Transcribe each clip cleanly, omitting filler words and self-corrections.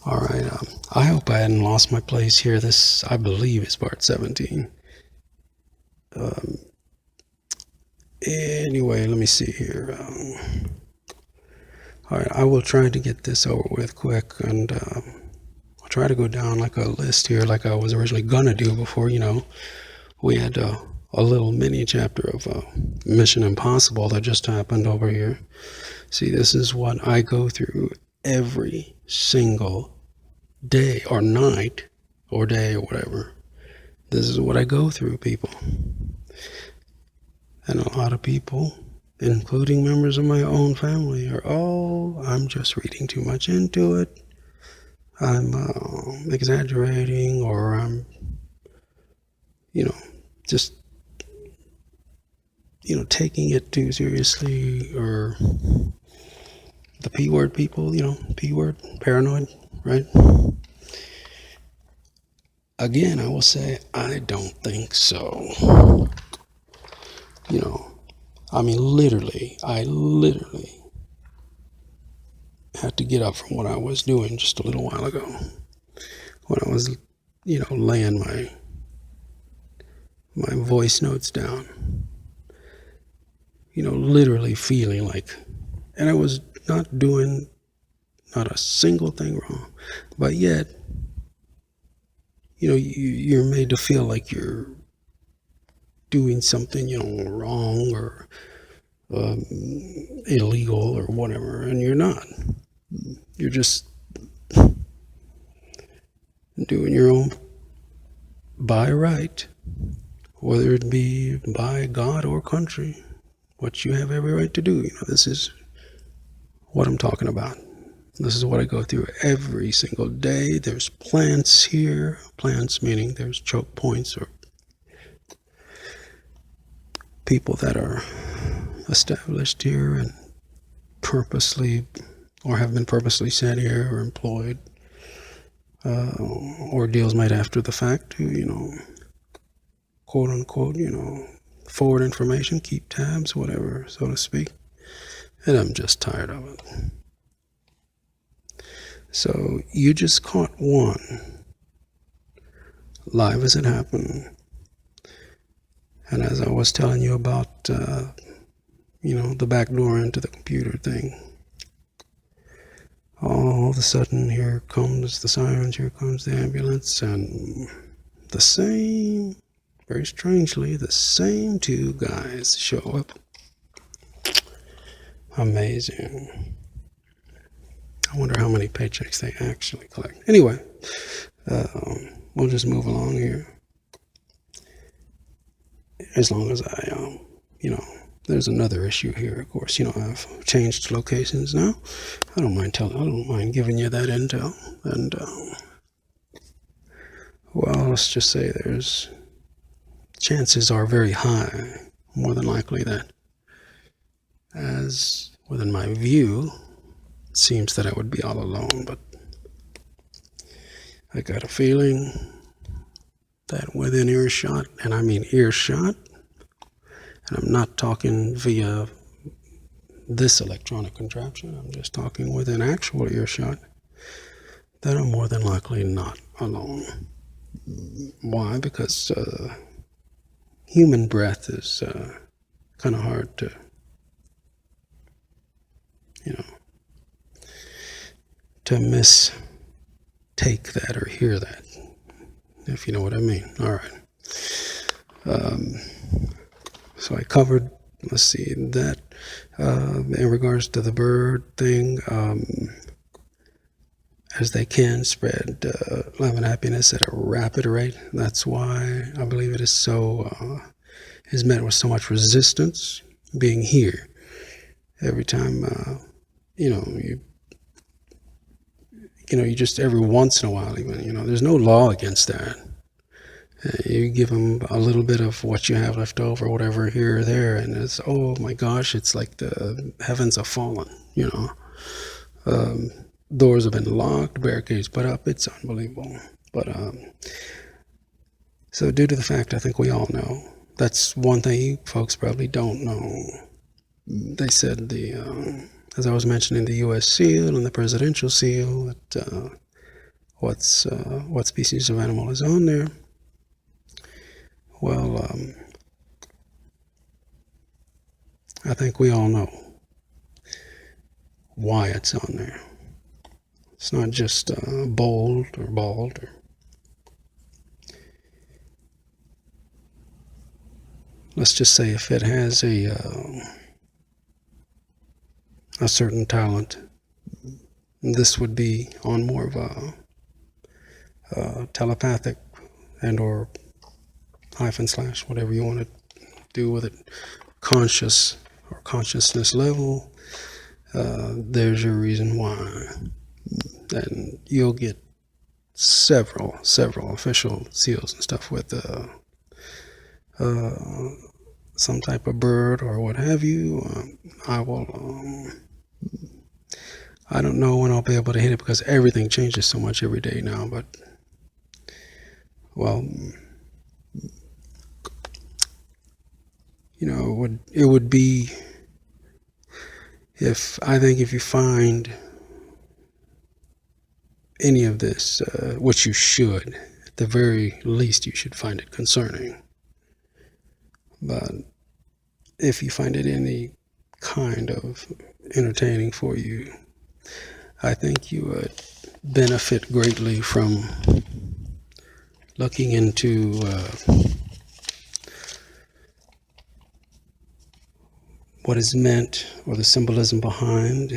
All right. I hope I hadn't lost my place here. This, I believe, is part 17. Anyway, let me see here. All right, I will try to get this over with quick, and I'll try to go down like a list here, like I was originally gonna do before. We had a little mini chapter of Mission Impossible that just happened over here. See, this is what I go through every single day or night or day or whatever. This is what I go through, people. And a lot of people, including members of my own family, are, oh, I'm just reading too much into it. I'm exaggerating, or I'm, just, taking it too seriously, or the P word people, P word, paranoid, right? Again, I will say, I don't think so. I mean, I literally had to get up from what I was doing just a little while ago when I was, laying my voice notes down, literally feeling like, and I was not doing not a single thing wrong, but yet, you're made to feel like you're doing something, wrong or illegal or whatever, and you're not. You're just doing your own by right, whether it be by God or country, what you have every right to do. This is what I'm talking about. This is what I go through every single day. There's plants here, plants meaning there's choke points or people that are established here and purposely, or have been purposely sent here or employed, or deals made after the fact to, quote unquote, forward information, keep tabs, whatever, so to speak. And I'm just tired of it. So you just caught one live as it happened. And as I was telling you about, the back door into the computer thing, all of a sudden here comes the sirens, here comes the ambulance, and the same, very strangely, the same two guys show up. Amazing. I wonder how many paychecks they actually collect. Anyway, we'll just move along here. As long as I, there's another issue here. Of course, I've changed locations now. I don't mind giving you that intel. And, well, let's just say there's chances are very high, more than likely, that as within my view, it seems that I would be all alone, but I got a feeling that within earshot, and I mean earshot, and I'm not talking via this electronic contraption, I'm just talking within actual earshot, that I'm more than likely not alone. Why? Because human breath is kind of hard to, to mistake that or hear that, if you know what I mean. All right. So I covered, let's see, that in regards to the bird thing, as they can spread love and happiness at a rapid rate. That's why I believe it is so, is met with so much resistance being here. Every time, you just every once in a while even, there's no law against that. You give them a little bit of what you have left over, whatever here or there, and it's, oh my gosh, it's like the heavens have fallen, doors have been locked, barricades put up, it's unbelievable. But so due to the fact, I think we all know, that's one thing you folks probably don't know. They said as I was mentioning, the U.S. seal and the presidential seal, that what species of animal is on there. Well, I think we all know why it's on there. It's not just bold or bald. Let's just say if it has a certain talent, this would be on more of a telepathic and or / whatever you want to do with it, conscious or consciousness level. There's your reason why. And you'll get several official seals and stuff with some type of bird or what have you. I don't know when I'll be able to hit it because everything changes so much every day now, but well, you know, it would be if you find any of this, which you should, at the very least, you should find it concerning. But if you find it any kind of entertaining for you, I think you would benefit greatly from looking into what is meant or the symbolism behind.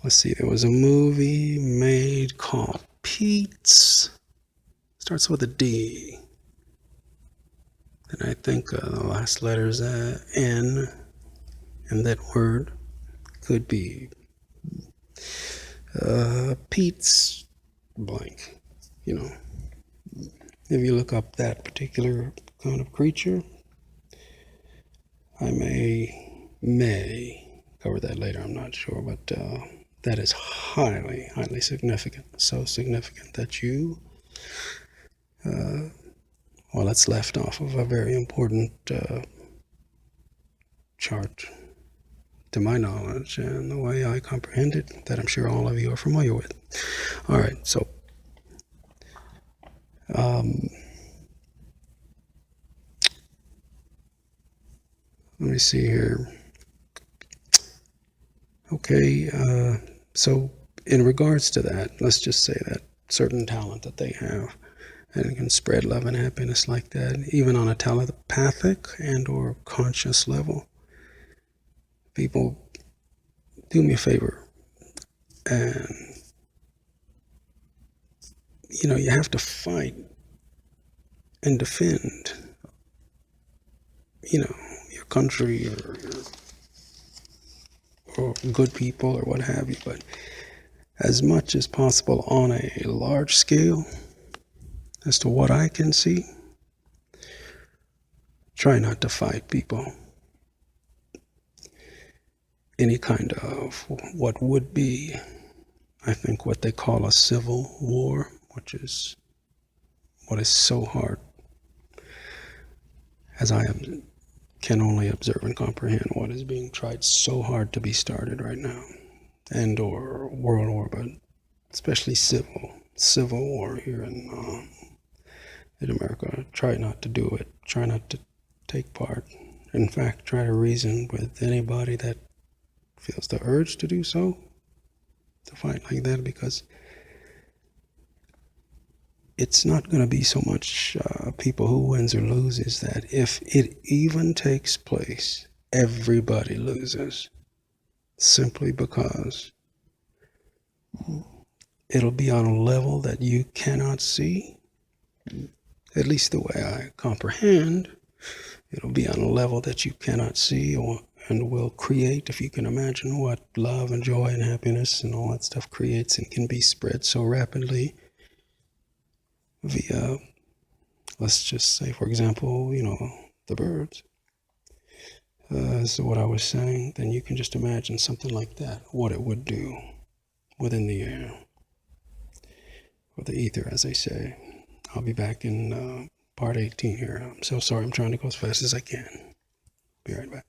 Let's see, there was a movie made called Pete's. Starts with a D. And I think the last letter is N, and that word could be Pete's blank. You know, if you look up that particular kind of creature, I may cover that later, I'm not sure, but that is highly significant. So significant that you, well, that's left off of a very important chart, to my knowledge, and the way I comprehend it, that I'm sure all of you are familiar with. All right, so let me see here. Okay, so in regards to that, let's just say that certain talent that they have, and it can spread love and happiness like that, even on a telepathic and or conscious level. People, do me a favor, and you know, you have to fight and defend, you know, your country or good people or what have you, but as much as possible on a large scale, as to what I can see, try not to fight people. Any kind of what would be, I think, what they call a civil war, which is what is so hard, as I can only observe and comprehend, what is being tried so hard to be started right now, and or world war, but especially civil war here in America. Try not to do it. Try not to take part. In fact, try to reason with anybody that feels the urge to do so, to fight like that, because it's not going to be so much people who wins or loses, that if it even takes place, everybody loses, simply because it'll be on a level that you cannot see. At least the way I comprehend, it'll be on a level that you cannot see and will create, if you can imagine what love and joy and happiness and all that stuff creates and can be spread so rapidly via, let's just say, for example, you know, the birds. So what I was saying, then you can just imagine something like that, what it would do within the air, or the ether, as they say. I'll be back in part 18 here. I'm so sorry, I'm trying to go as fast as I can. Be right back.